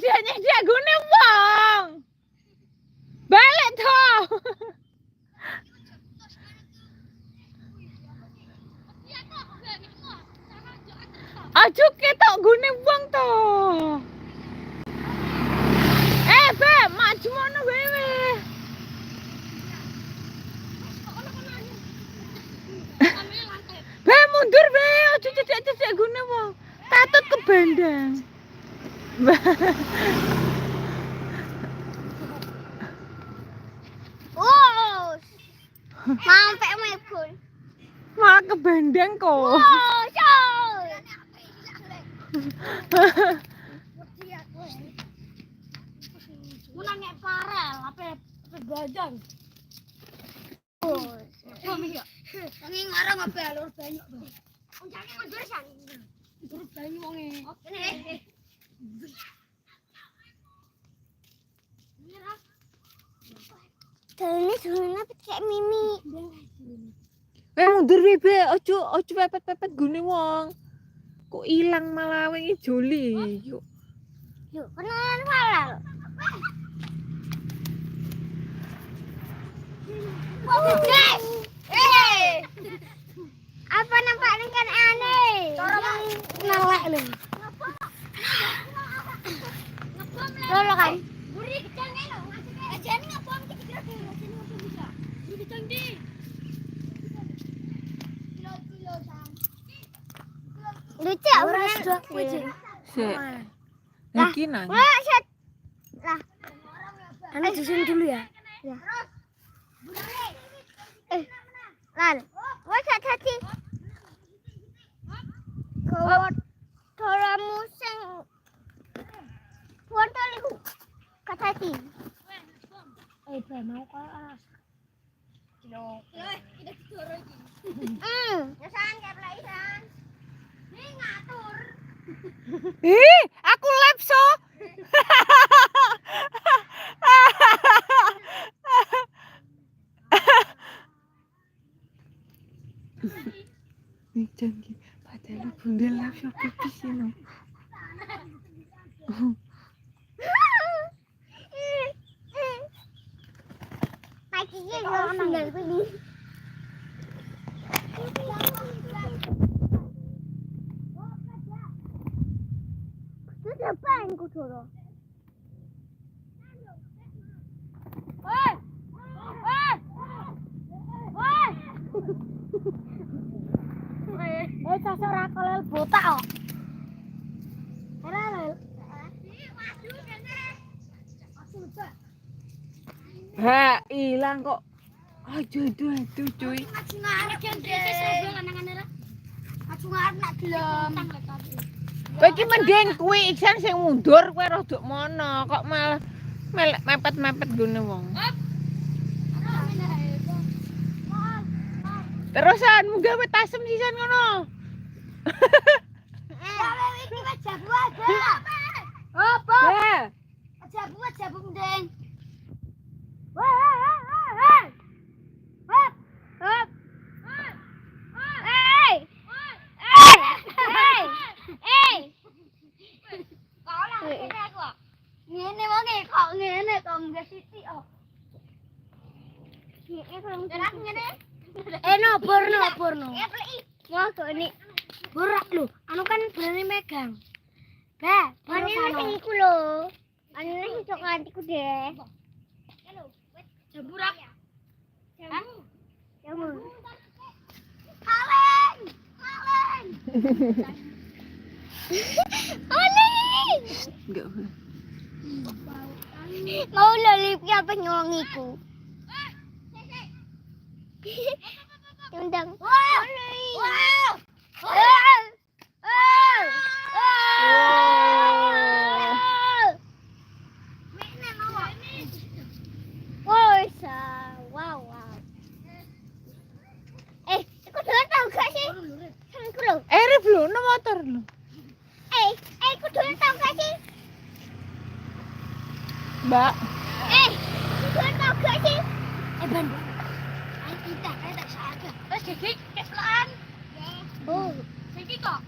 dia gune wong. Balik toh. Aja ketok gune wong toh. Be, maju mono wewe. Be, mundur be, aja cecek-cecek gune wong. Tatut ke bandang. Oh. Sampai mebul. Malah ke bandang kok. Oh, coy. Mulai nek parel, apa badan. Oh, kami ya. Kami ngarang apa alur banyak, Bang. Uncane mundur san. Mundur banyu wonge. Oke. Ini sebenarnya kayak Mimi. Mundur be, ojo pepet-pepet gune wong. Kok ilang malah wingi joli. Yuk. Yuk, kenalan halal. Guys. Apa nampak kan aneh? Orang ngelek lho. Lolo kan. Buri kecang lho. Ajane ngapon kira-kira ajane ngapon bisa. Buri kecang di. Kilo-kilo sam. Lucu ora kucing. Sik. Iki nang. Lah, set. Lah. Anu susun dulu ya. Ya. Lal. Wes hati-hati. Kawat tolamu sing fontoliku. Hati-hati. Be mau kelas. Kilo. Kita didoro iki. Ya san kayak pelaisan. Ini ngatur. Aku lab so. Nih jangan padahal bunda lab so pipis ini. Pagi ini lo tinggal pilih. Depan ku doro. Woi. Sosok ora kolel botak kok. Ora lho. Maju kene. Ha, ilang kok. Aduh cuy. Maju ngarep dhewe lanangane ra. Maju ngarep nak gelem. Kowe iki mending kuwi Iksan sing mundur kowe rada mono kok malah mepet-mepet gune wong. Terusan munggah wit tasem sisan ngono. Gawe iki wis jabu aja. Apa? Jabu ndeng. Wah. Hop. Hey. Kau lah ngene aku. Ngene wonge kok ngene kok enggak siti kok. Ngene. Nobor. Ya pleki. Wah, kok ini borak lho. Anu kan berani megang. Ba, berani sing iku lho. Anu sing sok kantiku deh. Halo, wis jamburak. Jamu. Kaleng. Enggak. Mau lolip apa nyolongiku? Undang. Wow. Aku dulu tahu gak sih? Rif lho, no motor lho. Aku dulu tahu gak sih? Mbak. Aku dulu tahu gak sih? Ban. Kita tak saja. Terus gigi keselaan. Oh, gigi kok.